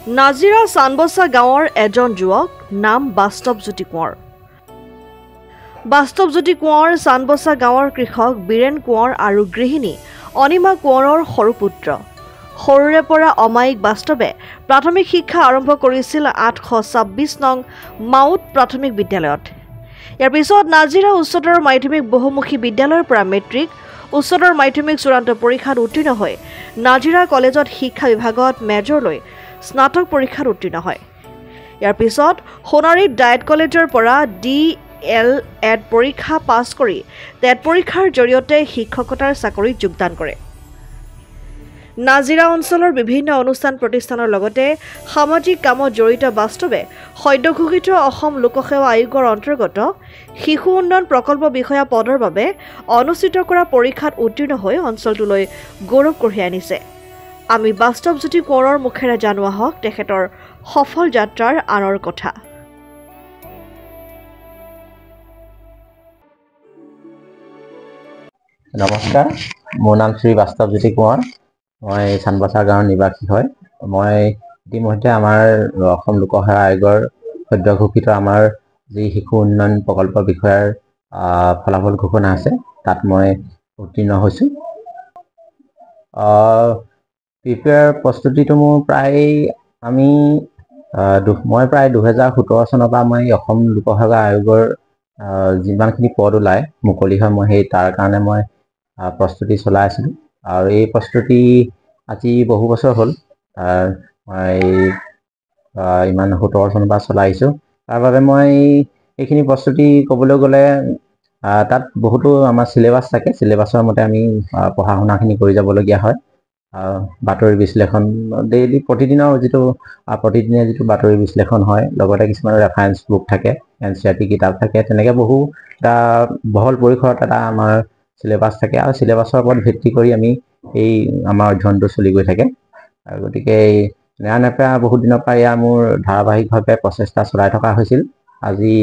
নাজিৰা চানবছা গাঁৱৰ এজন যুৱক নাম বাস্তৱজ্যোতি কোঁৱৰ। বাস্তৱজ্যোতি কোঁৱৰ চানবছা গাঁৱৰ কৃষক বীৰেন কোঁৱৰ আৰু গৃহিণী অনিমা কোঁৱৰৰ সৰু পুত্ৰ। সৰুৰে পৰা অমায়িক বাস্তৱে প্ৰাথমিক শিক্ষা আৰম্ভ কৰিছিল 826 নং মাউত প্ৰাথমিক বিদ্যালয়ত। ইয়াৰ পিছত নাজিৰা উচ্চতৰ মাধ্যমিক বহুমুখী বিদ্যালয়ৰ পৰা মেট্ৰিক, উচ্চতৰ মাধ্যমিক চূড়ান্ত পৰীক্ষাত উত্তীৰ্ণ হৈ নাজিৰা কলেজত শিক্ষা বিভাগত মেজৰ লৈ স্নাতক পৰীক্ষাত উত্তীৰ্ণ হয়। ইয়াৰ পিছত সোণাৰীত ডায়েট কলেজৰ পৰা DLED পৰীক্ষা পাছ কৰি টেট পৰীক্ষাৰ জৰিয়তে শিক্ষকতাৰ চাকৰিত যোগদান কৰে। নাজিৰা অঞ্চলৰ বিভিন্ন অনুষ্ঠান প্ৰতিষ্ঠানৰ লগতে সামাজিক কামত জড়িত বাস্তৱে সদ্য ঘোষিত অসম লোকসেৱা আয়োগৰ অন্তৰ্গত শিশু উন্নয়ন প্ৰকল্প বিষয়া পদৰ বাবে অনুষ্ঠিত কৰা পৰীক্ষাত উত্তীৰ্ণ হৈ অঞ্চলটোলৈ গৌৰৱ কঢ়িয়াই আনিছে। আমি বাস্তৱজ্যোতি কোঁৱৰৰ মুখেৰে জানোৱা হওক তেখেতৰ সফল যাত্ৰাৰ আঁৰৰ কথা। নমস্কাৰ, মোৰ নাম শ্ৰী বাস্তৱজ্যোতি কোঁৱৰ। মই চানবছা গাঁৱৰ নিবাসী হয়। মই ইতিমধ্যে আমাৰ অসম লোকসেৱা আয়োগৰ সদ্য ঘোষিত আমাৰ যি শিশু উন্নয়ন প্ৰকল্প বিষয়াৰ ফলাফল ঘোষণা আছে তাত মই উত্তীৰ্ণ হৈছোঁ। প্ৰস্তুতিটো মোৰ মই প্ৰায় 2017 চনৰ পৰা মই অসম লোকসেৱা আয়োগৰ যিমানখিনি পদ ওলাই মুকলি হয় মই তাৰ কাৰণে মই প্ৰস্তুতি চলাই আছিলোঁ। আৰু এই প্ৰস্তুতি আজি বহু বছৰ হ'ল। মই ইমান 17 চনৰ পৰা চলাই আহিছোঁ। তাৰ বাবে মই এইখিনি প্ৰস্তুতি ক'বলৈ গ'লে তাত বহুতো আমাৰ চিলেবাছ থাকে। চিলেবাছৰ মতে আমি পঢ়া শুনাখিনি কৰি যাবলগীয়া হয়। বাতৰি বিশ্লেষণ প্ৰতিদিনে যিটো বাতৰি বিশ্লেষণ হয়, লগতে কিছুমান ৰেফাৰেঞ্চ বুক থাকে, NCERT কিতাপ থাকে, তেনেকৈ বহু এটা বহল পৰিসৰত এটা আমাৰ চিলেবাছ থাকে আৰু চিলেবাছৰ ওপৰত ভিত্তি কৰি আমি এই আমাৰ অধ্যয়নটো চলি গৈ থাকে। আৰু গতিকে নেৰানেপেৰা বহুত দিনৰ পৰা এয়া মোৰ ধাৰাবাহিকভাৱে প্ৰচেষ্টা চলাই থকা হৈছিল। আজি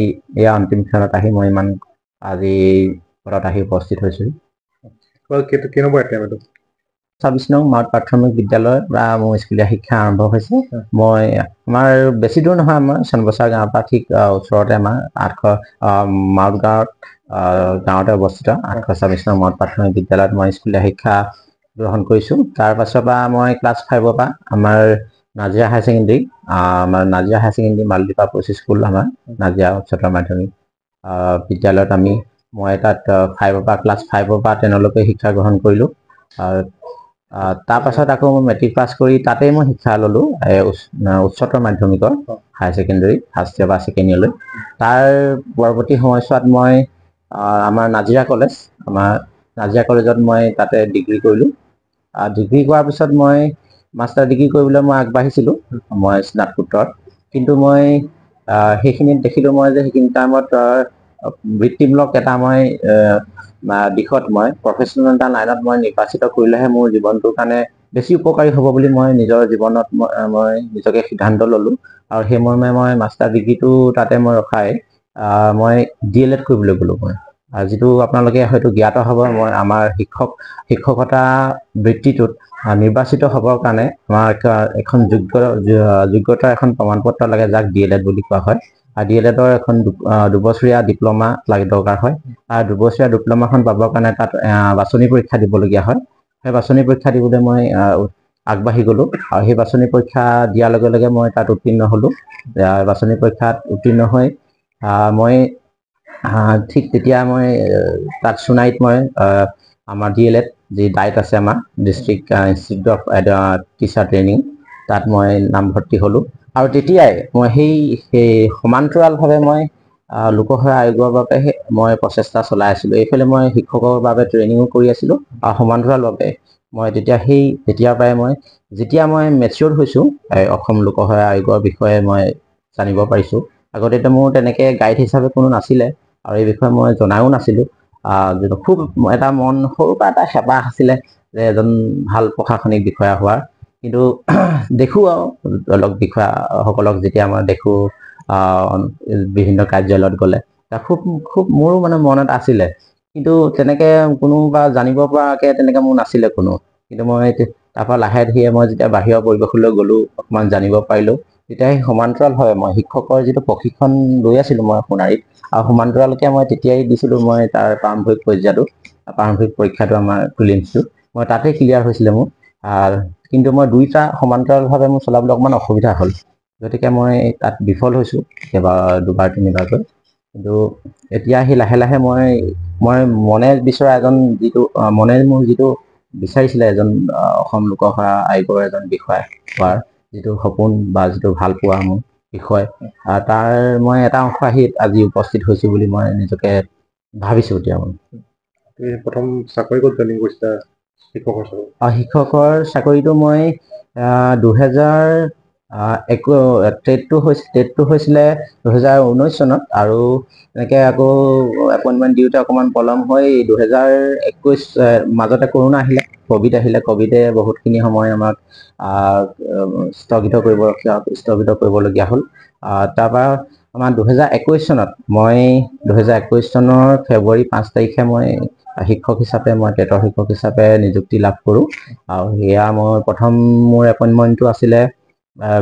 এয়া অন্তিম ক্ষণত আহি মই আজি পদত আহি উপস্থিত হৈছোঁ। 26 নং মাউত প্ৰাথমিক বিদ্যালয়ৰ পৰা মোৰ স্কুলীয়া শিক্ষা আৰম্ভ হৈছে। আমাৰ বেছি দূৰ নহয়, আমাৰ চানবছা গাঁৱৰ পৰা ঠিক ওচৰতে আমাৰ মাউত গাঁৱতে অৱস্থিত 826 নং মাউত প্ৰাথমিক বিদ্যালয়ত মই স্কুলীয়া শিক্ষা গ্ৰহণ কৰিছোঁ। তাৰ পাছৰ পৰা মই ক্লাছ 5ৰ পৰা আমাৰ Nazira higher secondary multipurpose school আমাৰ নাজিৰা উচ্চতৰ মাধ্যমিক বিদ্যালয়ত মই তাত ক্লাছ 5ৰ পৰা 10লৈকে শিক্ষা গ্ৰহণ কৰিলোঁ। তাৰ পাছত আকৌ মই মেট্ৰিক পাছ কৰি তাতেই মই শিক্ষা ল'লোঁ উচ্চতৰ মাধ্যমিকৰ হায়াৰ ছেকেণ্ডেৰী ফাৰ্ষ্ট ইয়েৰ বা ছেকেণ্ড ইয়েৰলৈ। তাৰ পৰৱৰ্তী সময়ছোৱাত মই আমাৰ নাজিৰা কলেজত মই তাতে ডিগ্ৰী কৰিলোঁ। ডিগ্ৰী কৰাৰ পিছত মই মাষ্টাৰ ডিগ্ৰী কৰিবলৈ মই আগবাঢ়িছিলোঁ মই স্নাতকোত্তৰত। কিন্তু মই সেইখিনিত দেখিলোঁ মই যে সেইখিনি টাইমত বৃত্তিমূলক এটা মই দিশত মই প্ৰফেশ্যনেল এটা লাইনত মই নিৰ্বাচিত কৰিলেহে মোৰ জীৱনটোৰ কাৰণে বেছি উপকাৰী হ'ব বুলি মই নিজৰ জীৱনত মই নিজকে সিদ্ধান্ত ল'লোঁ। আৰু সেই মৰ্মে মই মাষ্টাৰ ডিগ্ৰীটো তাতে মই ৰখাই মই DLED কৰিবলৈ গ'লোঁ। যিটো আপোনালোকে হয়তো জ্ঞাত হ'ব, মই আমাৰ শিক্ষকতা বৃত্তিটোত নিৰ্বাচিত হ'বৰ কাৰণে আমাৰ এখন যোগ্যতাৰ এখন প্ৰমাণ পত্ৰ লাগে, যাক DLED বুলি কোৱা হয়। আৰু DLEDৰ এখন 2 বছৰীয়া ডিপ্ল'মা দৰকাৰ হয়। আৰু 2 বছৰীয়া ডিপ্ল'মাখন পাবৰ কাৰণে তাত বাছনি পৰীক্ষা দিবলগীয়া হয়। সেই বাছনি পৰীক্ষা দিবলৈ মই আগবাঢ়ি গ'লোঁ আৰু সেই বাছনি পৰীক্ষা দিয়াৰ লগে লগে মই তাত উত্তীৰ্ণ হ'লোঁ। বাছনি পৰীক্ষাত উত্তীৰ্ণ হৈ মই ঠিক তেতিয়া মই তাত সোণাৰীত মই আমাৰ DLED যি ডায়েট আছে আমাৰ district institute of teacher training, তাত মই নামভৰ্তি হ'লোঁ। আৰু তেতিয়াই মই সেই সমান্তৰালভাৱে মই লোকসেৱা আয়োগৰ বাবে মই প্ৰচেষ্টা চলাই আছিলোঁ। এইফালে মই শিক্ষকৰ বাবে ট্ৰেইনিঙো কৰি আছিলোঁ আৰু সমান্তৰালভাৱে মই তেতিয়াৰ পৰাই যেতিয়া মই মেচিয়ৰ হৈছোঁ অসম লোকসেৱা আয়োগৰ বিষয়ে মই জানিব পাৰিছোঁ। আগতেতো মোৰ তেনেকৈ গাইড হিচাপে কোনো নাছিলে আৰু এই বিষয়ে মই জনাও নাছিলোঁ। খুব এটা সৰুৰ পৰা এটা হেঁপাহ আছিলে যে এজন ভাল প্ৰশাসনিক বিষয়া হোৱাৰ। কিন্তু দেখোঁ আৰু অলপ বিষয়াসকলক যেতিয়া মই দেখোঁ বিভিন্ন কাৰ্যালয়ত গ'লে খুব মোৰো মনত আছিলে, কিন্তু তেনেকৈ কোনো বা জানিব পৰাকৈ তেনেকৈ মোৰ নাছিলে কোনো। কিন্তু মই তাৰপৰা লাহে ধীৰে মই যেতিয়া বাহিৰৰ পৰিৱেশলৈ গ'লোঁ, অকণমান জানিব পাৰিলোঁ, তেতিয়া সেই সমান্তৰালভাৱে মই শিক্ষকৰ যিটো প্ৰশিক্ষণ লৈ আছিলোঁ মই সোণাৰীত, আৰু সমান্তৰালকৈ মই তেতিয়াই দিছিলোঁ মই তাৰ প্ৰাৰম্ভিক পৰ্যায়টো, প্ৰাৰম্ভিক পৰীক্ষাটো আমাৰ প্ৰিলিমছটো মই তাতে ক্লিয়াৰ হৈছিলে মোৰ। কিন্তু মই দুইটা সমান্তৰালভাৱে মোৰ চলাবলৈ অকণমান অসুবিধা হ'ল, গতিকে মই তাত বিফল হৈছোঁ দুবাৰ তিনিবাৰকৈ। কিন্তু এতিয়া সেই লাহে লাহে মই মনে বিচৰা মোৰ যিটো বিচাৰিছিলে এজন অসম লোকসেৱা আয়োগৰ এজন বিষয়া হোৱাৰ যিটো সপোন বা যিটো ভাল পোৱা মোৰ বিষয়, তাৰ মই এটা অংশ আহি আজি উপস্থিত হৈছোঁ বুলি মই নিজকে ভাবিছোঁ। এতিয়া প্ৰথম চাকৰি ক'ত জইনিং কৰিছিলা? শিক্ষকৰ চাকৰিটো মই 2021 টেটটো হৈছিলে 2019 চনত, আৰু এনেকৈ আকৌ এপইণ্টমেণ্ট দিওঁতে অকণমান পলম হৈ 2021 মাজতে কৰোণা আহিলে, ক'ভিড আহিলে। ক'ভিডে বহুতখিনি সময় আমাক স্থগিত কৰিবলগীয়া হ'ল। তাৰপৰা আমাৰ 2021 চনত 2021 চনৰ ফেব্ৰুৱাৰী 5 তাৰিখে মই শিক্ষক হিচাপে টেটৰ শিক্ষক হিচাপে নিযুক্তি লাভ কৰোঁ। আৰু সেয়া মোৰ এপইণ্টমেণ্টটো আছিলে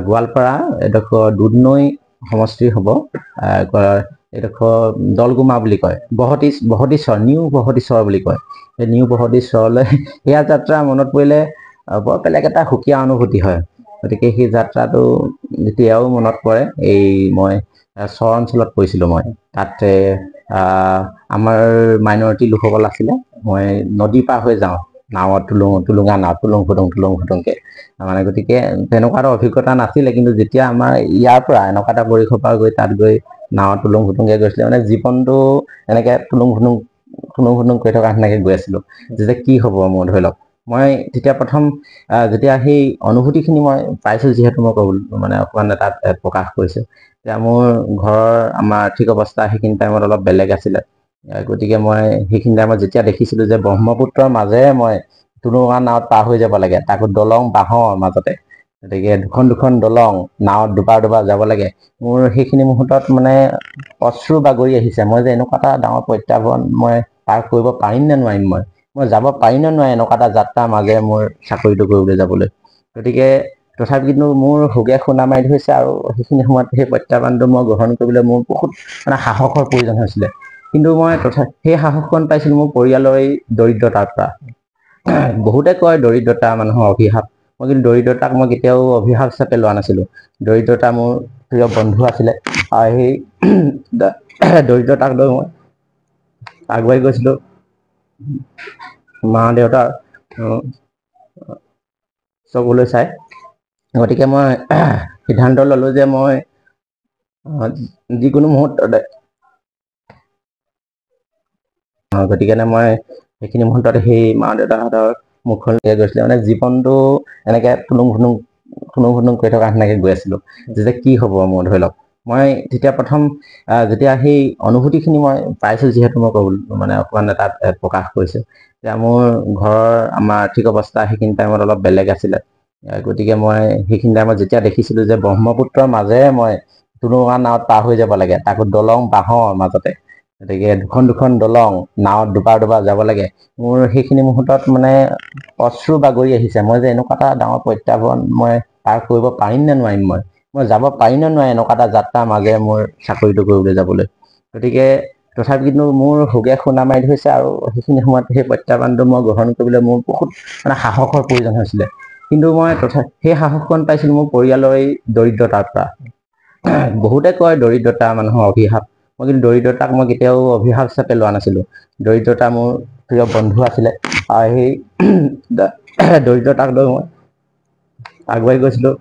গোৱালপাৰা, এডোখৰ দুধনৈ সমষ্টিৰ হ'ব, এডোখৰ দলগুমা বুলি কয়, বহতিশ্বৰ, নিউ বহতিশ্বৰ বুলি কয়। সেই নিউ বহতিশ্বৰলৈ সেয়া যাত্ৰা মনত পৰিলে বৰ বেলেগ এটা সুকীয়া অনুভূতি হয়। গতিকে সেই যাত্ৰাটো এতিয়াও মনত পৰে। মই চৰ অঞ্চলত পৰিছিলোঁ। মই তাতে আমাৰ মাইনৰিটি লোকসকল আছিলে। মই নদী পাৰ হৈ যাওঁ নাৱত, টুলুঙা নাও, টুলুং ফুটুংকে, মানে গতিকে তেনেকুৱা এটা অভিজ্ঞতা নাছিলে। কিন্তু যেতিয়া আমাৰ ইয়াৰ পৰা এনেকুৱা এটা পৰিসৰৰ পৰা গৈ তাত গৈ নাৱত টুলুং ফুটুংকে গৈছিলে, মানে জীৱনটো এনেকৈ টুলুং ফুটুং কৰি থকা সেনেকৈ গৈ আছিলোঁ। যেতিয়া কি হ'ব মোৰ, ধৰি লওক মই তেতিয়া প্ৰথম যেতিয়া সেই অনুভূতিখিনি মই পাইছোঁ, যিহেতু মই অকণমান তাত প্ৰকাশ কৰিছোঁ, এতিয়া মোৰ আমাৰ আৰ্থিক অৱস্থা সেইখিনি টাইমত অলপ বেলেগ আছিলে। গতিকে মই সেইখিনি টাইমত যেতিয়া দেখিছিলোঁ যে ব্ৰহ্মপুত্ৰৰ মাজেৰে মই টুলুঙা নাৱত পাৰ হৈ যাব লাগে, তাকো দলং বাঁহৰ মাজতে, গতিকে দুখন দলং, নাৱত দুবাৰ যাব লাগে, মোৰ সেইখিনি মুহূৰ্তত মানে অশ্ৰু বাগৰি আহিছে। মই যে এনেকুৱা এটা ডাঙৰ প্ৰত্যাহ্বান মই পাৰ কৰিব পাৰিম নে নোৱাৰিম, মই যাব পাৰিম নে নোৱাৰিম এনেকুৱা এটা যাত্ৰাৰ মাজেৰে মোৰ চাকৰিটো কৰিবলৈ যাবলৈ। গতিকে তথাপি কিন্তু মোৰ সুগে খুন্দা মাৰি ধৰিছে, আৰু সেইখিনি সময়ত সেই প্ৰত্যাহ্বানটো মই গ্ৰহণ কৰিবলৈ মোৰ বহুত সাহসৰ প্ৰয়োজন হৈছিলে। কিন্তু মই সেই সাহসকণ পাইছিলোঁ মোৰ পৰিয়ালৰ এই দৰিদ্ৰতাৰ পৰা। বহুতে কয় দৰিদ্ৰতা মানুহৰ অভিশাপ, মই কিন্তু দৰিদ্ৰতাক মই কেতিয়াও অভিশাপ হিচাপে লোৱা নাছিলোঁ। দৰিদ্ৰতা মোৰ প্ৰিয় বন্ধু আছিলে, আৰু সেই দৰিদ্ৰতাক লৈ মই আগুৱাই গৈছিলোঁ। মা দেউতাৰ চকুলৈ চাই, গতিকে মই সিদ্ধান্ত ল'লোঁ যে মই যিকোনো মুহূৰ্ততে, গতিকে মই সেইখিনি মুহূৰ্তত সেই মা দেউতাহঁতৰ মুখলৈ গৈছিলে, মানে জীৱনটো এনেকৈ টুলুং ফুটুং কৰি থকা সেনেকৈ গৈ আছিলোঁ। যেতিয়া কি হ'ব মোৰ, ধৰি লওক মই তেতিয়া প্ৰথম যেতিয়া সেই অনুভূতিখিনি মই পাইছোঁ, যিহেতু মই অকণমান তাত প্ৰকাশ কৰিছোঁ, এতিয়া মোৰ আমাৰ আৰ্থিক অৱস্থা সেইখিনি টাইমত অলপ বেলেগ আছিলে। গতিকে মই সেইখিনি টাইমত যেতিয়া দেখিছিলোঁ যে ব্ৰহ্মপুত্ৰৰ মাজেৰে মই টুলুঙা নাৱত পাৰ হৈ যাব লাগে, তাকো দলং বাঁহৰ মাজতে, গতিকে দুখন দলং, নাৱত দুবাৰ যাব লাগে, মোৰ সেইখিনি মুহূৰ্তত মানে অশ্ৰু বাগৰি আহিছে। মই যে এনেকুৱা এটা ডাঙৰ প্ৰত্যাহ্বান মই পাৰ কৰিব পাৰিম নে নোৱাৰিম, মই যাব পাৰিম নে নোৱাৰিম এনেকুৱা এটা যাত্ৰাৰ মাজেৰে মোৰ চাকৰিটো কৰিবলৈ যাবলৈ। গতিকে তথাপি কিন্তু মোৰ সুগে খুন্দা মাৰি ধৰিছে, আৰু সেইখিনি সময়ত সেই প্ৰত্যাহ্বানটো মই গ্ৰহণ কৰিবলৈ মোৰ বহুত সাহসৰ প্ৰয়োজন হৈছিলে। কিন্তু মই সেই সাহসকণ পাইছিলোঁ মোৰ পৰিয়ালৰ এই দৰিদ্ৰতাৰ পৰা। বহুতে কয় দৰিদ্ৰতা মানুহৰ অভিশাপ, মই কিন্তু দৰিদ্ৰতাক মই কেতিয়াও অভিশাপ হিচাপে লোৱা নাছিলোঁ। দৰিদ্ৰতা মোৰ প্ৰিয় বন্ধু আছিলে, আৰু সেই দৰিদ্ৰতাক লৈ মই আগুৱাই গৈছিলোঁ।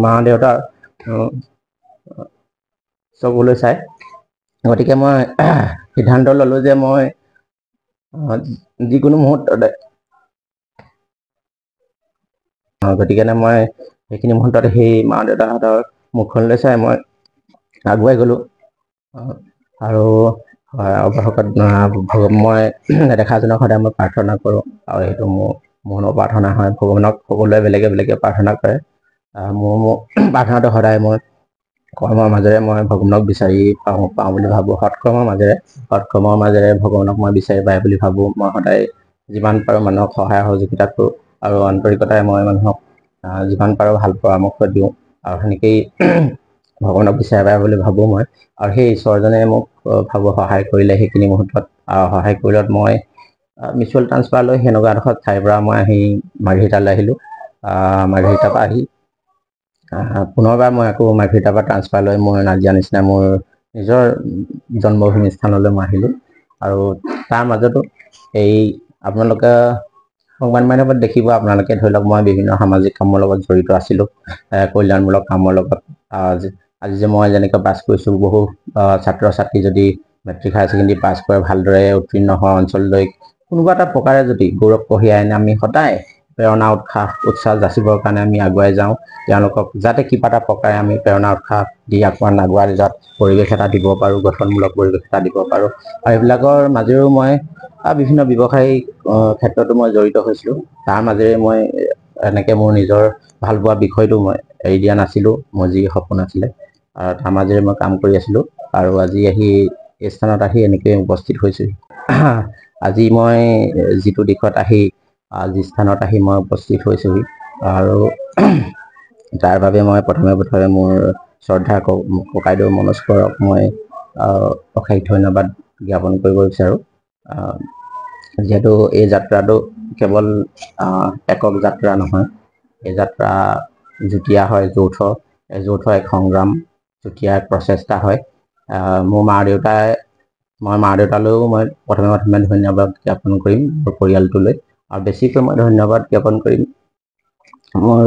মা দেউতাৰ চকুলৈ চাই, গতিকে মই সিদ্ধান্ত ল'লোঁ যে মই যিকোনো মুহূৰ্ততে, গতিকে মই সেইখিনি মুহূৰ্তত সেই মা দেউতাহঁতৰ মুখলৈ চাই মই আগুৱাই গ'লোঁ। আৰু মই নেদেখাজনক সদায় মই প্ৰাৰ্থনা কৰোঁ, আৰু সেইটো মোৰ মনৰ প্ৰাৰ্থনা হয়। ভগৱানক সকলোৱে বেলেগে প্ৰাৰ্থনা কৰে। মোৰ প্ৰাৰ্থনাটো সদায় মই কৰ্মৰ মাজেৰে মই ভগৱানক বিচাৰি পাওঁ বুলি ভাবোঁ। সৎকৰ্মৰ মাজেৰে ভগৱানক মই বিচাৰি পায় বুলি ভাবোঁ। মই সদায় যিমান পাৰোঁ মানুহক সহায় সহযোগিতা কৰোঁ আৰু আন্তৰিকতাৰে মই মানুহক যিমান পাৰোঁ ভাল পৰামৰ্শ দিওঁ আৰু সেনেকেই ভগৱানক বিচাৰি পায় বুলি ভাবোঁ মই। আৰু সেই ঈশ্বৰজনে মোক ভাবোঁ সহায় কৰিলে সেইখিনি মুহূৰ্তত সহায় কৰিলত মই মিউচুৱেল ট্ৰান্সফাৰ লৈ সেনেকুৱা এডোখৰ ঠাইৰ পৰা মই আহি মাৰ্ঘেৰিটালৈ আহিলোঁ। মাৰ্ঘেৰিটাৰ পৰা আহি পুনৰবাৰ মই আকৌ মাৰ্ঘেৰিটাৰ পৰা ট্ৰান্সফাৰ লৈ মোৰ নাজিৰা নিচিনা মোৰ নিজৰ জন্মভূমি স্থানলৈ মই আহিলোঁ। আৰু তাৰ মাজতো এই আপোনালোকে সংবাদ মাধ্যমত দেখিব, আপোনালোকে ধৰি লওক মই বিভিন্ন সামাজিক কামৰ লগত জড়িত আছিলোঁ, কল্যাণমূলক কামৰ লগত। আজি যে মই যেনেকৈ পাছ কৰিছোঁ, বহু ছাত্ৰ ছাত্ৰী যদি মেট্ৰিক হায়াৰ ছেকেণ্ডেৰী পাছ কৰে, ভালদৰে উত্তীৰ্ণ হোৱা অঞ্চললৈ কোনোবা এটা প্ৰকাৰে যদি গৌৰৱ কঢ়িয়াই আনে, আমি সদায় প্ৰেৰণা উৎসাহ যাচিবৰ কাৰণে আমি আগুৱাই যাওঁ। তেওঁলোকক যাতে কিবা এটা প্ৰকাৰে আমি প্ৰেৰণা উৎসাহ দি অকণমান আগুৱাই যাত পৰিৱেশ এটা দিব পাৰোঁ, গঠনমূলক পৰিৱেশ এটা দিব পাৰোঁ। আৰু এইবিলাকৰ মাজেৰেও মই বিভিন্ন ব্যৱসায়িক ক্ষেত্ৰতো মই জড়িত হৈছিলোঁ। তাৰ মাজেৰে মই এনেকৈ মোৰ নিজৰ ভাল পোৱা বিষয়টো মই এৰি দিয়া নাছিলোঁ। মোৰ যি সপোন আছিলে তাৰ মাজেৰে মই কাম কৰি আছিলোঁ আৰু আজি আহি এই স্থানত আহি এনেকৈ উপস্থিত হৈছোঁ। আজি মই যিটো দিশত আহি যি স্থানত আহি মই উপস্থিত হৈছোঁহি, আৰু তাৰ বাবে মই প্ৰথমে মোৰ শ্ৰদ্ধা ককাইদেউ মনোজ কোঁৱৰক মই অশেষ ধন্যবাদ জ্ঞাপন কৰিব বিচাৰোঁ। যিহেতু এই যাত্ৰাটো কেৱল একক যাত্ৰা নহয়, এই যাত্ৰা যুটীয়া হয়, যৌথ এক সংগ্ৰাম, যুটীয়া এক প্ৰচেষ্টা হয়। মোৰ মা দেউতালৈও মই প্ৰথমে ধন্যবাদ জ্ঞাপন কৰিম মোৰ পৰিয়ালটোলৈ, আৰু বেছিকৈ মই ধন্যবাদ জ্ঞাপন কৰিম মোৰ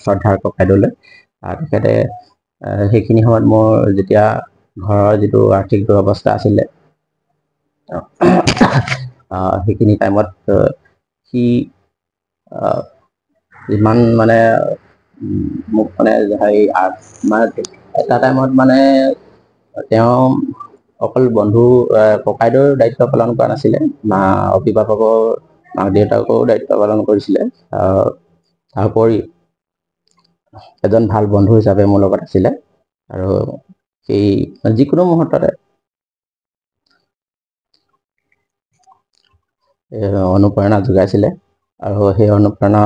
শ্ৰদ্ধাৰ ককাইদেউলৈ। তেখেতে সেইখিনি সময়ত মোৰ যেতিয়া ঘৰৰ যিটো আৰ্থিক দুৰৱস্থা আছিলে, সেইখিনি টাইমত সি যিমান মানে মোক মানে এটা টাইমত মানে তেওঁ অকল বন্ধু ককাইদেউৰ দায়িত্ব পালন কৰা নাছিলে, অভিভাৱকৰ মাক দেউতাকৰো দায়িত্ব পালন কৰিছিলে। তাৰোপৰি এজন ভাল বন্ধু হিচাপে মোৰ লগত আছিলে, আৰু সেই যিকোনো মুহূৰ্ততে অনুপ্ৰেৰণা যোগাইছিলে। আৰু সেই অনুপ্ৰেৰণা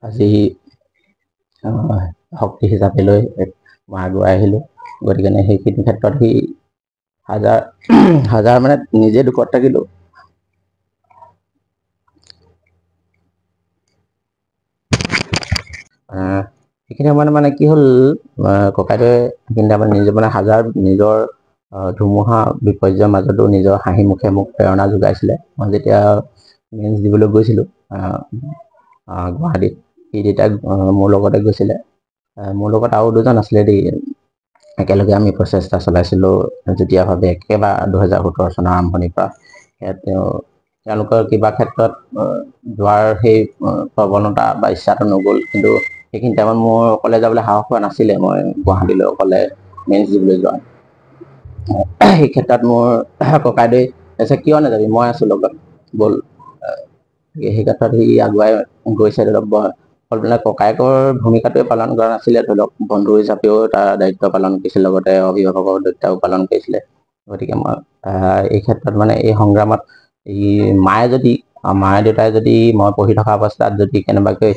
আজি শক্তি হিচাপে লৈ মই আগুৱাই আহিলোঁ। গতিকে সেইখিনি ক্ষেত্ৰত সি হাজাৰ মানে নিজে দুখত থাকিলোঁ। সেইখিনি সময়ত মানে কি হ'ল, ককাইদেৱে সেইখিনি টাইমত নিজৰ ধুমুহা বিপৰ্যয়ৰ মাজতো নিজৰ হাঁহি মুখে মোক প্ৰেৰণা যোগাইছিলে। মই যেতিয়া মেইনছ দিবলৈ গৈছিলোঁ গুৱাহাটীত, সি তেতিয়া মোৰ লগতে গৈছিলে। মোৰ লগত আৰু দুজন আছিলে দেই, একেলগে আমি প্ৰচেষ্টা চলাইছিলোঁ যুটীয়াভাৱে একেবাৰে 2017 চনৰ আৰম্ভণিৰ পৰা। তেওঁলোকৰ কিবা ক্ষেত্ৰত যোৱাৰ সেই প্ৰৱণতা বা ইচ্ছাটো নগ'ল, কিন্তু সেইখিনি টাইমত মোৰ অকলে যাবলৈ সাহস হোৱা নাছিলে। মই গুৱাহাটীলৈ অকলে মেইনছ দিবলৈ যোৱা, সেই ক্ষেত্ৰত মোৰ ককাইদেৱে কৈছে কিয় নাযাবি, মই আছোঁ লগত, ব'ল। সেই ক্ষেত্ৰত সি আগুৱাই গৈছে। ধৰি লওক ককায়েকৰ ভূমিকাটোৱে পালন কৰা নাছিলে, ধৰি লওক বন্ধু হিচাপেও তাৰ দায়িত্ব পালন কৰিছিল, লগতে অভিভাৱকৰ দায়িত্বও পালন কৰিছিলে। গতিকে মই এই ক্ষেত্ৰত মানে এই সংগ্ৰামত মায়ে দেউতাই যদি মই পঢ়ি থকা অৱস্থাত যদি কেনেবাকৈ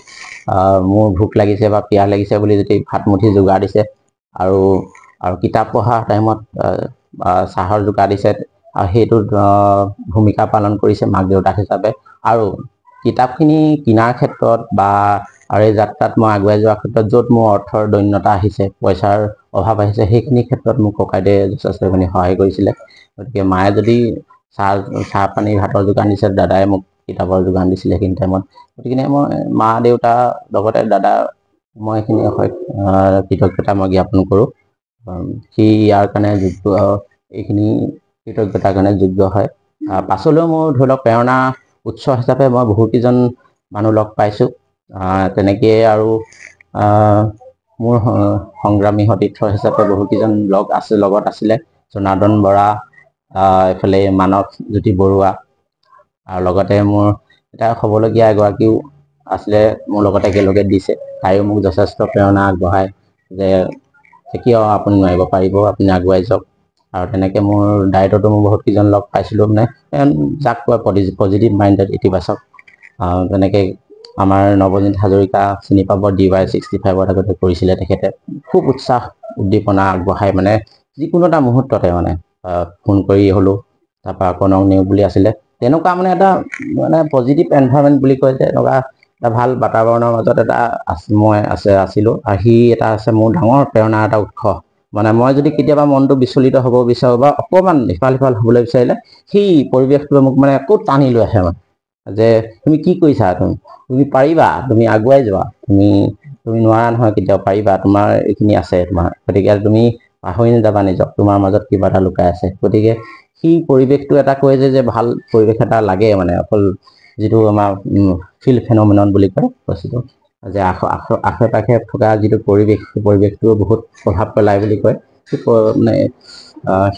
মোৰ ভোক লাগিছে বা পিয়াহ লাগিছে বুলি যদি ভাত মুঠি যোগাৰ দিছে, আৰু কিতাপ পঢ়া টাইমত চাহৰ যোগাৰ দিছে, সেইটোত ভূমিকা পালন কৰিছে মাক দেউতাক হিচাপে। আৰু কিতাপখিনি কিনাৰ ক্ষেত্ৰত আৰু এই যাত্ৰাত মই আগুৱাই যোৱাৰ ক্ষেত্ৰত য'ত মোৰ অৰ্থৰ দৈন্যতা আহিছে, পইচাৰ অভাৱ আহিছে, সেইখিনি ক্ষেত্ৰত মোক ককাইদেৱে যথেষ্টখিনি সহায় কৰিছিলে। গতিকে মায়ে যদি চাহ পানী ভাতৰ যোগান দিছে, দাদাই মোক কিতাপৰ যোগান দিছিলে সেইখিনি টাইমত। গতিকে মই মা দেউতা লগতে দাদা, মই এইখিনি কৃতজ্ঞতা মই জ্ঞাপন কৰোঁ। সি ইয়াৰ কাৰণে এইখিনি কৃতজ্ঞতাৰ কাৰণে যোগ্য হয়। পাছলৈও মোৰ ধৰি লওক প্ৰেৰণা উৎস হিচাপে মই বহুকেইজন মানুহ লগ পাইছোঁ। তেনেকেই আৰু মোৰ সংগ্ৰামী সতীৰ্থ হিচাপে বহুকেইজন লগত আছিলে। জনাৰ্দন বৰা, এইফালে মানস জ্যোতি বৰুৱা, আৰু লগতে মোৰ এটা হ'বলগীয়া এগৰাকীও আছিলে মোৰ লগত একেলগে দিছে। তাইও মোক যথেষ্ট প্ৰেৰণা আগবঢ়ায় যে কিয় আপুনি নোৱাৰিব, পাৰিব, আপুনি আগুৱাই যাওক। আৰু তেনেকৈ মোৰ ডায়েটতো মই বহুত কেইজন লগ পাইছিলোঁ মানে যাক কয় পজিটিভ মাইণ্ডেড ইতিবাচক তেনেকৈ আমাৰ নৱনীত হাজৰিকা চিনি পাব DY65 আগতে কৰিছিলে তেখেতে খুব উৎসাহ উদ্দীপনা আগবঢ়াই মানে যিকোনো এটা মুহূৰ্ততে মানে ফোন কৰি হ'লেও তাৰপৰা কনক নিউ বুলি আছিলে তেনেকুৱা মানে এটা মানে পজিটিভ এনভাইৰনমেণ্ট বুলি কয় যে এনেকুৱা এটা ভাল বাতাবৰণৰ মাজত এটা মই আছিলোঁ আৰু সি এটা আছে মোৰ ডাঙৰ প্ৰেৰণাৰ এটা উৎস মানে মই যদি কেতিয়াবা মনটো বিচলিত হ'ব বিচাৰোঁ বা অকণমান ইফাল সিফাল হ'বলৈ বিচাৰিলে সেই পৰিৱেশটোৱে মোক মানে আকৌ টানি লৈ আহে মানে যে তুমি কি কৰিছা তুমি পাৰিবা তুমি আগুৱাই যোৱা তুমি নোৱাৰা নহয় কেতিয়াও পাৰিবা তোমাৰ এইখিনি আছে তোমাৰ গতিকে তুমি পাহৰি নাযাবা নিজক তোমাৰ মাজত কিবা এটা লুকাই আছে গতিকে সেই পৰিৱেশটো এটা কয় যে ভাল পৰিৱেশ এটা লাগে মানে অকল যিটো আমাৰ ফিল্ড ফেন'মেনন বুলি কয় বস্তুটো যে আশে পাশে থকা যিটো পৰিৱেশ সেই পৰিৱেশটোও বহুত প্ৰভাৱ পেলায় বুলি কয় মানে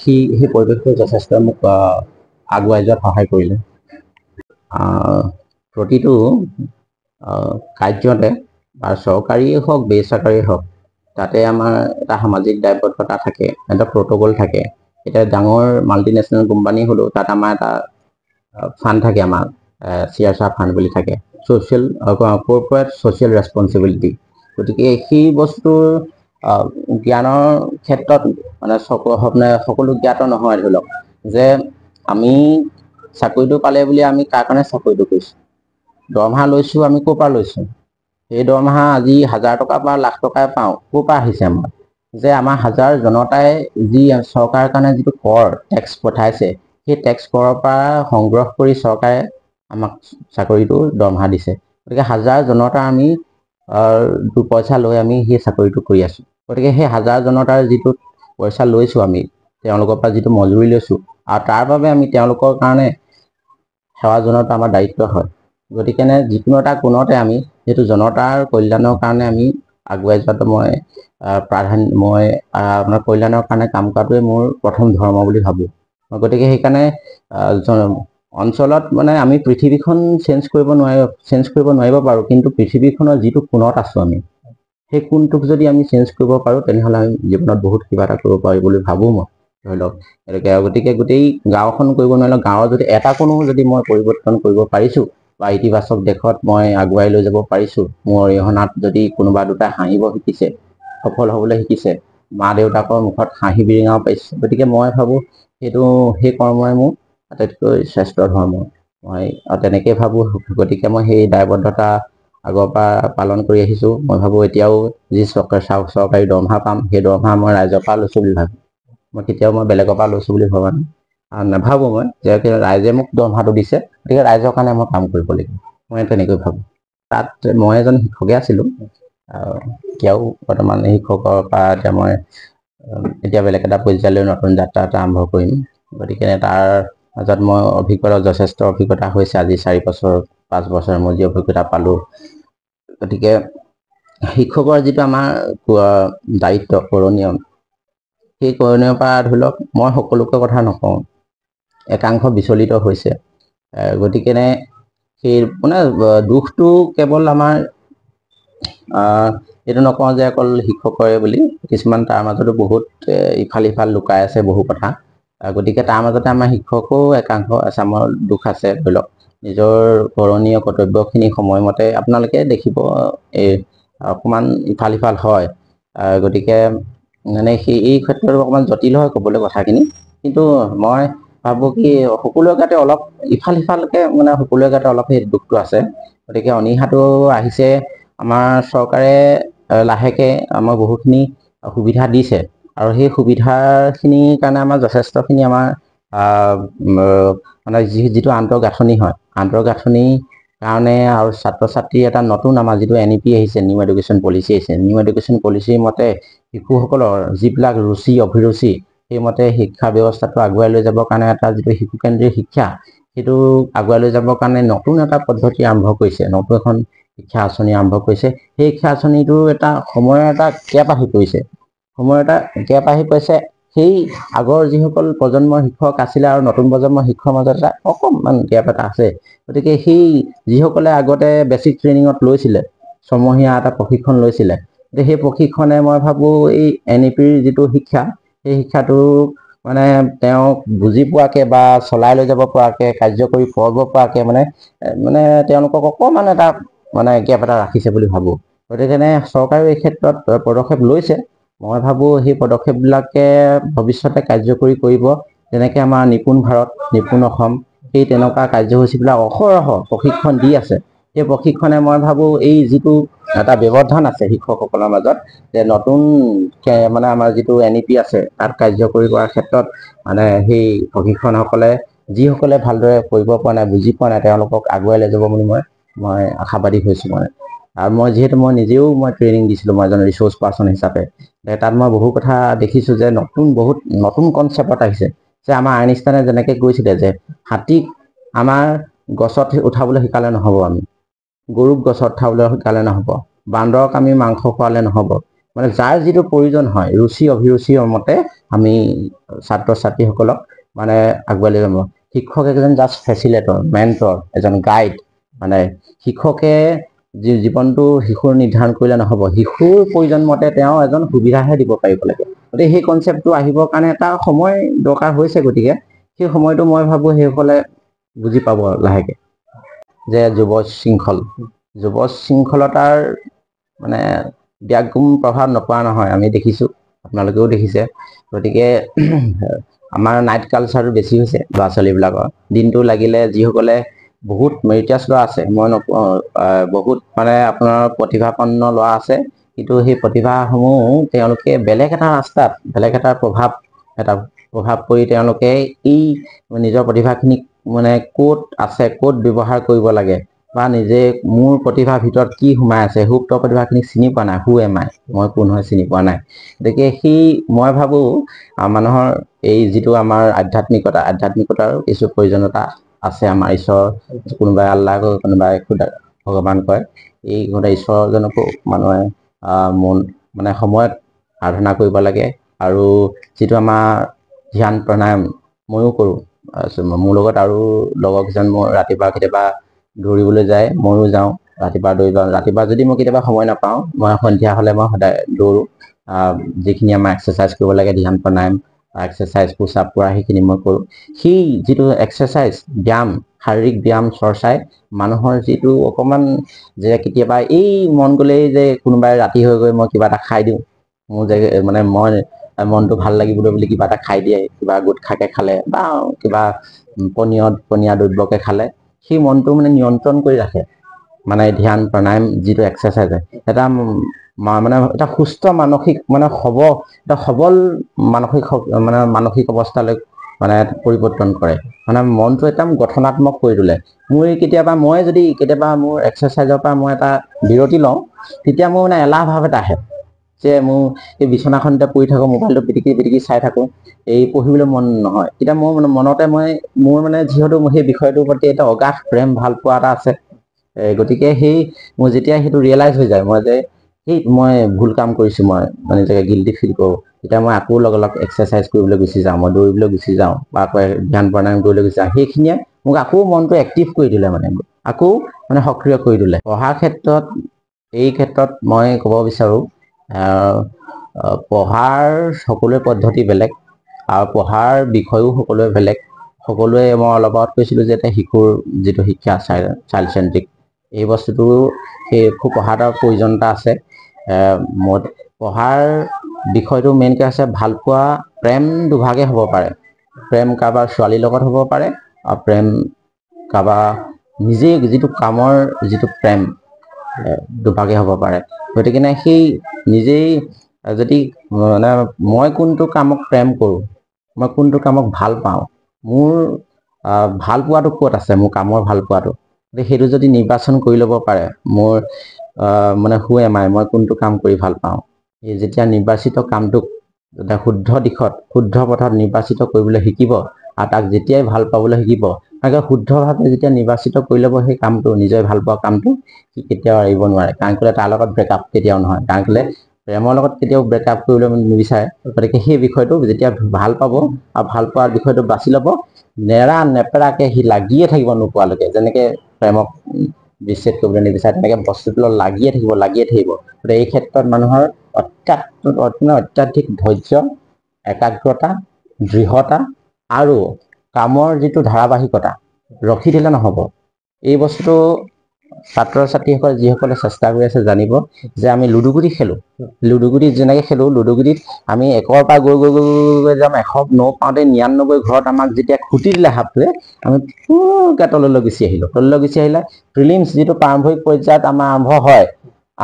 সেই পৰিৱেশটোৱে যথেষ্ট মোক আগুৱাই যোৱাত সহায় কৰিলে প্ৰতিটো কাৰ্যতে বা চৰকাৰীয়ে হওক বেচৰকাৰীয়ে হওক তাতে আমাৰ এটা সামাজিক দায়বদ্ধতা থাকে এটা প্ৰট'কল থাকে এতিয়া ডাঙৰ মাল্টিনেশ্যনেল কোম্পানী হ'লেও তাত আমাৰ এটা ফাণ্ড থাকে আমাৰ CSR ফাণ্ড বুলি থাকে ছ'চিয়েল কৰ্পৰেট ছ'চিয়েল ৰেছপনচিবিলিটি গতিকে সেই বস্তুৰ জ্ঞানৰ ক্ষেত্ৰত মানে সকলো জ্ঞাত নহয় ধৰি লওক যে আমি চাকৰিটো পালে বুলি আমি কাৰ কাৰণে চাকৰিটো কৰিছোঁ দৰমহা লৈছোঁ আমি ক'ৰ পৰা লৈছোঁ সেই দৰমহা আজি 1000 টকা বা লাখ টকাই পাওঁ ক'ৰ পৰা আহিছে আমাৰ যে আমাৰ হাজাৰ জনতাই যি চৰকাৰৰ কাৰণে যিটো কৰ টেক্স পঠাইছে সেই টেক্স কৰৰ পৰা সংগ্ৰহ কৰি চৰকাৰে আমাক চাকৰিটো দৰমহা দিছে গতিকে হাজাৰ জনতা আমি পইচা লৈ আমি সেই চাকৰিটো কৰি আছোঁ গতিকে সেই হাজাৰ জনতাৰ যিটো পইচা লৈছোঁ আমি তেওঁলোকৰ পৰা যিটো মজুৰি লৈছোঁ আৰু তাৰ বাবে আমি তেওঁলোকৰ কাৰণে সেৱা জনোৱাটো আমাৰ দায়িত্ব হয় গতিকে যিকোনো এটা কোণতে আমি যিটো জনতাৰ কল্যাণৰ কাৰণে আমি আগুৱাই যোৱাটো মই আপোনাৰ কল্যাণৰ কাৰণে কাম কৰাটোৱে মোৰ প্ৰথম ধৰ্ম বুলি ভাবোঁ গতিকে সেইকাৰণে অঞ্চলত মানে আমি পৃথিৱীখন চেঞ্জ কৰিব নোৱাৰিব পাৰোঁ কিন্তু পৃথিৱীখনৰ যিটো কোণত আছোঁ আমি সেই কোণটোক যদি আমি চেঞ্জ কৰিব পাৰোঁ তেনেহ'লে আমি জীৱনত বহুত কিবা এটা কৰিব পাৰোঁ বুলি ভাবোঁ মই ধৰি লওক গতিকে গোটেই গাঁওখন কৰিব নোৱাৰিলেও গাঁৱৰ যদি এটা কোনো যদি মই পৰিৱৰ্তন কৰিব পাৰিছোঁ বা ইতিবাচক দেশত মই আগুৱাই লৈ যাব পাৰিছোঁ মোৰ অৰিহণাত যদি কোনোবা দুটা হাঁহিব শিকিছে সফল হ'বলৈ শিকিছে মা দেউতাকৰ মুখত হাঁহি বিৰিঙাব পাৰিছে গতিকে মই ভাবোঁ সেই কৰ্মই মোৰ আটাইতকৈ শ্ৰেষ্ঠ ধৰ্ম মই তেনেকৈ ভাবোঁ গতিকে মই সেই দায়বদ্ধতা আগৰ পৰা পালন কৰি আহিছোঁ মই ভাবোঁ এতিয়াও যি চৰকাৰী দৰমহা পাম সেই দৰমহা মই ৰাইজৰ পৰা লৈছোঁ বুলি ভাবোঁ মই কেতিয়াও মই বেলেগৰ পৰা লৈছোঁ বুলি ভবা নাই আৰু নাভাবোঁ মই যে ৰাইজে মোক দৰমহাটো দিছে গতিকে ৰাইজৰ কাৰণে মই কাম কৰিব লাগিব মই তেনেকৈ ভাবোঁ তাত মই এজন শিক্ষকে আছিলোঁ এতিয়াও বৰ্তমান শিক্ষকৰ পৰা এতিয়া বেলেগ এটা পৰ্যায়লৈ নতুন যাত্ৰা এটা আৰম্ভ কৰিম গতিকে তাৰ মাজত মই যথেষ্ট অভিজ্ঞতা হৈছে আজি 4 বছৰ 5 বছৰ মই যি অভিজ্ঞতা পালোঁ গতিকে শিক্ষকৰ যিটো আমাৰ দায়িত্ব কৰণীয় সেই কৰণীয়ৰ পৰা ধৰি লওক মই সকলোকে কথা নকওঁ একাংশ বিচলিত হৈছে গতিকে সেই মানে দুখটো কেৱল আমাৰ এইটো নকওঁ যে অকল শিক্ষকৰে বুলি কিছুমান তাৰ মাজতো বহুত ইফাল সিফাল লুকাই আছে বহু কথা গতিকে তাৰ মাজতে আমাৰ শিক্ষকো একাংশ এচামৰ দুখ আছে ধৰি লওক নিজৰ কৰণীয় কৰ্তব্যখিনি সময়মতে আপোনালোকে দেখিব অকণমান ইফাল সিফাল হয় গতিকে মানে এই ক্ষেত্ৰত অকণমান জটিল হয় ক'বলৈ কথাখিনি কিন্তু মই ভাবোঁ কি সকলোৰে গাতে অলপ ইফাল সিফালকৈ মানে সকলোৰে গাতে অলপ সেই দুখটো আছে গতিকে অনীহাটো আহিছে আমাৰ চৰকাৰে লাহেকৈ আমাৰ বহুখিনি সুবিধা দিছে আৰু সেই সুবিধাখিনিৰ কাৰণে আমাৰ যথেষ্টখিনি আমাৰ মানে যিটো আন্তঃগাঁথনি হয় আন্তঃগাঁথনিৰ কাৰণে আৰু ছাত্ৰ ছাত্ৰীৰ এটা নতুন আমাৰ যিটো NEP আহিছে নিউ এডুকেশ্যন পলিচি আহিছে নিউ এডুকেশ্যন পলিচিৰ মতে শিশুসকলৰ যিবিলাক ৰুচি অভিৰুচি সেইমতে শিক্ষা ব্যৱস্থাটো আগুৱাই লৈ যাবৰ কাৰণে এটা যিটো শিশুকেন্দ্ৰিক শিক্ষা সেইটো আগুৱাই লৈ যাবৰ কাৰণে নতুন এটা পদ্ধতি আৰম্ভ কৰিছে নতুন এখন শিক্ষা আঁচনি আৰম্ভ কৰিছে সেই শিক্ষা আঁচনিটোৰ এটা সময়ৰ এটা গেপ আহি পৰিছে সেই আগৰ যিসকল প্ৰজন্মৰ শিক্ষক আছিলে আৰু নতুন প্ৰজন্মৰ শিক্ষকৰ মাজত এটা অকণমান গেপ এটা আছে গতিকে সেই যিসকলে আগতে বেছিক ট্ৰেইনিঙত লৈছিলে ছমহীয়া এটা প্ৰশিক্ষণ লৈছিলে সেই প্ৰশিক্ষণে মই ভাবোঁ এই NEPৰ যিটো শিক্ষা সেই শিক্ষাটো মানে তেওঁক বুজি পোৱাকে বা চলাই লৈ যাব পৰাকে কাৰ্যকৰী কৰিব পৰাকে মানে মানে তেওঁলোকক অকণমান এটা মানে গেপ এটা ৰাখিছে বুলি ভাবোঁ। গতিকে চৰকাৰেও এই ক্ষেত্ৰত পদক্ষেপ লৈছে। মই ভাবোঁ সেই পদক্ষেপবিলাকে ভৱিষ্যতে কাৰ্যকৰী কৰিব। যেনেকৈ আমাৰ নিপুণ ভাৰত, নিপুণ অসম, সেই তেনেকুৱা কাৰ্যসূচীবিলাক অহৰহ প্ৰশিক্ষণ দি আছে। সেই প্ৰশিক্ষণে মই ভাবোঁ এই যিটো এটা ব্যৱধান আছে শিক্ষকসকলৰ মাজত, যে নতুন মানে আমাৰ যিটো NEP আছে তাত কাৰ্যকৰী কৰাৰ ক্ষেত্ৰত মানে সেই প্ৰশিক্ষণসকলে যিসকলে ভালদৰে কৰিব পৰা নাই, বুজি পোৱা নাই, তেওঁলোকক আগুৱাই লৈ যাব বুলি মই আশাবাদী হৈছোঁ মানে। আৰু মই যিহেতু মই নিজেও ট্ৰেইনিং দিছিলোঁ, মই এজন ৰিচোৰ্চ পাৰ্চন হিচাপে। তাত মই বহু কথা দেখিছোঁ যে বহুত নতুন কনচেপ্টত আহিছে। যে আমাৰ আইনষ্টাইনে যেনেকৈ কৈছিলে যে হাতীক আমাৰ গছত উঠাবলৈ শিকালে নহ'ব, আমি গৰুক গছত উঠাবলৈ শিকালে নহ'ব, বান্দৰক আমি মাংস খোৱালে নহ'ব। মানে যাৰ যিটো প্ৰয়োজন হয় ৰুচি অভিৰুচিৰ মতে আমি ছাত্ৰ ছাত্ৰীসকলক মানে আগুৱাই লৈ যাব। শিক্ষক এজন জাষ্ট ফেচিলেটৰ, মেণ্টৰ, এজন গাইড। মানে শিক্ষকে জীৱনটো শিশুৰ নিৰ্ধাৰণ কৰিলে নহ'ব, শিশুৰ প্ৰয়োজন মতে তেওঁ এজন সুবিধাহে দিব পাৰিব লাগে। গতিকে সেই কনচেপ্টটো আহিবৰ কাৰণে এটা সময় দৰকাৰ হৈছে। গতিকে সেই সময়টো মই ভাবোঁ সেইসকলে বুজি পাব লাহেকৈ যে যুৱ শৃংখলতাৰ মানে ব্যাগুম প্ৰভাৱ নপৰা নহয়, আমি দেখিছোঁ, আপোনালোকেও দেখিছে। গতিকে আমাৰ নাইট কালচাৰটো বেছি হৈছে ল'ৰা ছোৱালীবিলাকৰ। দিনটো লাগিলে যিসকলে বহুত মেৰিটাছ ল'ৰা আছে, মই নকওঁ, বহুত মানে আপোনাৰ প্ৰতিভাপন্ন ল'ৰা আছে, কিন্তু সেই প্ৰতিভাসমূহ তেওঁলোকে বেলেগ এটা ৰাস্তাত বেলেগ এটা প্ৰভাৱ পৰি তেওঁলোকে এই নিজৰ প্ৰতিভাখিনিক মানে ক'ত আছে, ক'ত ব্যৱহাৰ কৰিব লাগে, বা নিজে মোৰ প্ৰতিভাৰ ভিতৰত কি সোমাই আছে, সুপ্ত প্ৰতিভাখিনিক চিনি পোৱা নাই। হু এম আই, মই কোন হয় চিনি পোৱা নাই। গতিকে মই ভাবোঁ মানুহৰ এই যিটো আমাৰ আধ্যাত্মিকতাৰো কিছু প্ৰয়োজনীয়তা আছে। আমাৰ ঈশ্বৰ, কোনোবাই আল্লাহ কয়, কোনোবাই ভগৱান কয়, এই ঈশ্বৰজনকো মানুহে মানে সময়ত আৰাধনা কৰিব লাগে। আৰু যিটো আমাৰ ধ্যান প্ৰণায়াম ময়ো কৰোঁ, মোৰ লগত আৰু লগৰ কেইজন মই ৰাতিপুৱা কেতিয়াবা দৌৰিবলৈ যায়, ময়ো যাওঁ ৰাতিপুৱা দৌৰিব। ৰাতিপুৱা যদি মই কেতিয়াবা সময় নাপাওঁ, মই সন্ধিয়া হ'লে মই সদায় দৌৰোঁ। যিখিনি আমাৰ এক্সাৰচাইজ কৰিব লাগে, ধ্যান প্ৰণায়াম এক্সাৰচাইজ, পোচাপ কৰা, সেইখিনি মই কৰোঁ। সেই যিটো এক্সাৰচাইজ, ব্যায়াম, শাৰীৰিক ব্যায়াম চৰ্চাই মানুহৰ যিটো অকণমান যে কেতিয়াবা এই মন গ'লেই যে কোনোবাই ৰাতি হৈ গৈ মই কিবা এটা খাই দিওঁ, মোৰ যে মানে মই মনটো ভাল লাগিবলৈ বুলি কিবা এটা খাই দিয়ে, কিবা গোট খাকে খালে বা কিবা পনীয়া দ্ৰব্যকে খালে, সেই মনটো মানে নিয়ন্ত্ৰণ কৰি ৰাখে। মানে ধ্যান প্ৰণায়াম যিটো এক্সাৰচাইজ এটা মানে এটা সুস্থ মানসিক মানে এটা সবল মানসিক অৱস্থালৈ মানে পৰিৱৰ্তন কৰে। মানে মনটো একদম গঠনাত্মক কৰি তোলে। মই যদি কেতিয়াবা মোৰ এক্সাৰচাইজৰ পৰা মই এটা বিৰতি লওঁ, তেতিয়া মোৰ মানে এলাহ ভাৱ এটা আহে যে মোৰ এই বিচনাখনতে পৰি থাকোঁ, মোবাইলটো পিটিকি চাই থাকোঁ, এই পঢ়িবলৈ মন নহয়। তেতিয়া মোৰ মনতে মোৰ মানে যিহেতু সেই বিষয়টোৰ প্ৰতি এটা অগাধ প্ৰেম, ভাল পোৱা এটা আছে। গতিকে মোৰ যেতিয়া সেইটো ৰিয়েলাইজ হৈ যায়, মই ভুল কাম কৰিছোঁ, মই মানে নিজকে গিল্টি ফিল কৰোঁ, তেতিয়া মই আকৌ লগ এক্সাৰচাইজ কৰিবলৈ গুচি যাওঁ, মই দৌৰিবলৈ গুচি যাওঁ, বা আকৌ ধ্যান প্ৰণায়াম কৰিবলৈ গুচি যাওঁ। সেইখিনিয়ে মোক আকৌ মনটো এক্টিভ কৰি তোলে, আকৌ সক্ৰিয় কৰি তোলে। পঢ়াৰ ক্ষেত্ৰত মই ক'ব বিচাৰোঁ, পঢ়াৰ সকলোৰে পদ্ধতি বেলেগ আৰু পঢ়াৰ বিষয়ো সকলোৱে বেলেগ। সকলোৱে মই অলপ আগত কৈছিলোঁ যে শিশুৰ যিটো শিক্ষা চাইল্ড চেণ্ট্ৰিক, এই বস্তুটো খুব পঢ়াৰ এটা প্ৰয়োজনীয়তা আছে। পঢ়াৰ বিষয়টো মেইনকৈ আছে ভালপোৱা, প্ৰেম দুভাগে হ'ব পাৰে। প্ৰেম কাৰোবাৰ ছোৱালীৰ লগত হ'ব পাৰে, আৰু প্ৰেম কাৰোবাৰ নিজেই যিটো কামৰ যিটো প্ৰেম, দুভাগে হ'ব পাৰে। গতিকে সেই নিজেই যদি মানে মই কোনটো কামক প্ৰেম কৰোঁ, মই কোনটো কামক ভাল পাওঁ, মোৰ ভাল পোৱাটো ক'ত আছে, মোৰ কামৰ ভাল পোৱাটো, সেইটো যদি নিৰ্বাচন কৰি ল'ব পাৰে, মোৰ মানে হু এম আই, মই কোনটো কাম কৰি ভাল পাওঁ, এই যেতিয়া নিৰ্বাচিত কামটোক শুদ্ধ দিশত, শুদ্ধ পথত নিৰ্বাচিত কৰিবলৈ শিকিব, আৰু তাক যেতিয়াই ভাল পাবলৈ শিকিব, তাকে শুদ্ধভাৱে যেতিয়া নিৰ্বাচিত কৰি ল'ব সেই কামটো, নিজে ভাল পোৱা কামটো, সি কেতিয়াও এৰিব নোৱাৰে। কাৰণ কেলৈ তাৰ লগত ব্ৰেকআপ কেতিয়াও নহয়, কাৰণ কেলৈ প্ৰেমৰ লগত কেতিয়াও ব্ৰেকআপ কৰিবলৈ নিবিচাৰে। গতিকে সেই বিষয়টো যেতিয়া ভাল পাব আৰু ভাল পোৱাৰ বিষয়টো বাছি ল'ব, নেপেৰাকে সি লাগিয়ে থাকিব নোপোৱালৈকে। যেনেকৈ প্ৰেমক বিচ্ছেদ কৰিবলৈ নিবিচাৰে, তেনেকৈ বস্তুটো লাগিয়ে থাকিব। গতিকে এই ক্ষেত্ৰত মানুহৰ অত্যাধিক ধৈৰ্য, একাগ্ৰতা দৃঢ়তা আৰু কামৰ যিটো ধাৰাবাহিকতা ৰখি দিলে নহ'ব। এই বস্তুটো ছাত্ৰ ছাত্ৰীসকলে যিসকলে চেষ্টা কৰি আছে জানিব যে আমি লুডুগুটি খেলোঁ, লুডুগুটিত যেনেকৈ খেলোঁ, লুডুগুটিত আমি 1ৰ পৰা গৈ গৈ গৈ গৈ যাম 109 পাওঁতে 99 ঘৰত আমাক যেতিয়া খুটি দিলে সাপটোৱে, আমি পুৰকৈ তললৈ গুচি আহিলোঁ। তললৈ গুচি আহিলে প্ৰিলিমছ যিটো প্ৰাৰম্ভিক পৰ্যায়ত আমাৰ আৰম্ভ হয়,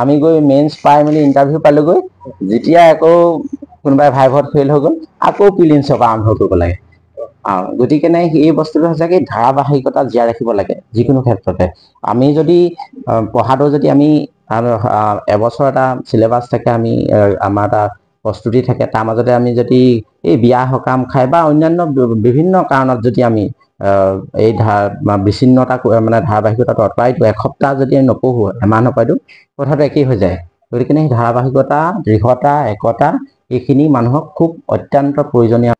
আমি গৈ মেইনছ পাই মেলি ইণ্টাৰভিউ পালোগৈ। যেতিয়া আকৌ কোনোবাই ভাইভত ফেইল হৈ গ'ল, আকৌ প্ৰিলিমছৰ পৰা আৰম্ভ কৰিব লাগে। গতিকে এই বস্তুটো সঁচাকৈ ধাৰাবাহিকতা জীয়াই ৰাখিব লাগে যিকোনো ক্ষেত্ৰতে। আমি যদি পঢ়াটো যদি আমি এবছৰ এটা চিলেবাছ থাকে, আমি আমাৰ এটা প্ৰস্তুতি থাকে, তাৰ মাজতে আমি যদি এই বিয়া সকাম খাই বা অন্যান্য বিভিন্ন কাৰণত যদি আমি এই বিচ্ছিন্নতা মানে ধাৰাবাহিকতাটো আঁতৰাই দিওঁ, এসপ্তাহ যদি আমি নপঢ়োঁ, এমাহ নপঢ়াই দিওঁ, কথাটো একেই হৈ যায়। গতিকে সেই ধাৰাবাহিকতা, দৃঢ়তা, একতা এইখিনি মানুহক খুব অত্যন্ত প্ৰয়োজনীয়।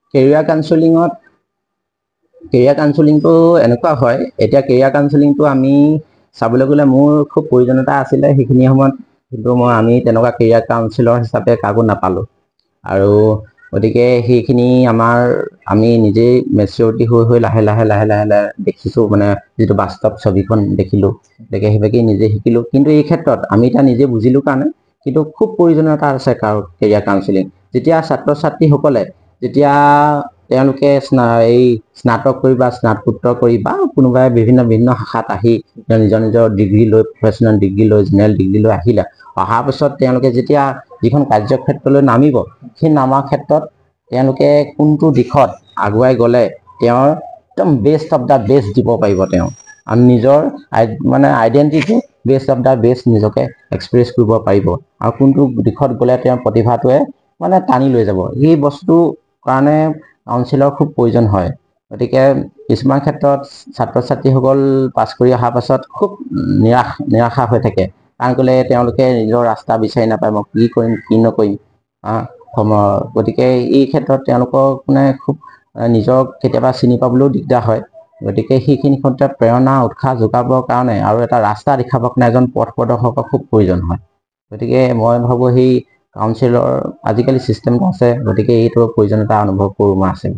কেৰিয়াৰ কাউন্সেলিংটো এনেকুৱা হয়, এতিয়া কেৰিয়াৰ কাউন্সেলিংটো আমি চাবলৈ গ'লে মোৰ খুব প্ৰয়োজনীয়তা আছিলে সেইখিনি সময়ত, কিন্তু আমি তেনেকুৱা কেৰিয়াৰ কাউন্সিলৰ হিচাপে কাকো নাপালোঁ। আৰু গতিকে সেইখিনি আমি নিজেই মেচিয়ৰিটি হৈ লাহে লাহে দেখিছোঁ, মানে যিটো বাস্তৱ ছবিখন দেখিলোঁ, গতিকে সেইভাগেই নিজে শিকিলোঁ। কিন্তু এই ক্ষেত্ৰত আমি এতিয়া নিজে বুজিলোঁ কাৰণে কিন্তু খুব প্ৰয়োজনীয়তা আছে কেৰিয়াৰ কাউন্সেলিং। যেতিয়া ছাত্ৰ ছাত্ৰীসকলে যেতিয়া তেওঁলোকে এই স্নাতক কৰি বা স্নাতকোত্তৰ কৰি বা কোনোবাই বিভিন্ন শাখাত আহি নিজৰ ডিগ্ৰী লৈ, প্ৰফেচনেল ডিগ্ৰী লৈ, জেনেৰেল ডিগ্ৰী লৈ অহাৰ পিছত তেওঁলোকে যেতিয়া যিখন কাৰ্যক্ষেত্ৰলৈ নামিব, সেই নামাৰ ক্ষেত্ৰত তেওঁলোকে কোনটো দিশত আগুৱাই গ'লে তেওঁৰ একদম বেষ্ট অফ দ্য বেষ্ট দিব পাৰিব, তেওঁ আৰু নিজৰ মানে identity best of the best নিজকে এক্সপ্ৰেছ কৰিব পাৰিব, আৰু কোনটো দিশত গ'লে তেওঁৰ প্ৰতিভাটোৱে মানে টানি লৈ যাব। এই বস্তুটোৰ কাৰণে কাউন্সিলৰ খুব প্ৰয়োজন হয়। গতিকে কিছুমান ক্ষেত্ৰত ছাত্ৰ ছাত্ৰীসকল পাছ কৰি অহাৰ পাছত খুব নিৰাশা হৈ থাকে, কাৰণ কেলৈ তেওঁলোকে নিজৰ ৰাস্তা বিচাৰি নাপায়, মই কি কৰিম কি নকৰিম। গতিকে এই ক্ষেত্ৰত তেওঁলোকক মানে খুব নিজক কেতিয়াবা চিনি পাবলৈও দিগদাৰ হয়। গতিকে সেইখিনি ক্ষেত্ৰত প্ৰেৰণা উৎসাহ যোগাবৰ কাৰণে আৰু এটা ৰাস্তা দেখাবৰ কাৰণে এজন পথ প্ৰদৰ্শকৰ খুব প্ৰয়োজন হয়। গতিকে মই ভাবোঁ সেই কাউন্সিলৰ আজিকালি ছিষ্টেমটো আছে, গতিকে এইটো প্ৰয়োজনীয়তা অনুভৱ কৰোঁ মই আছে।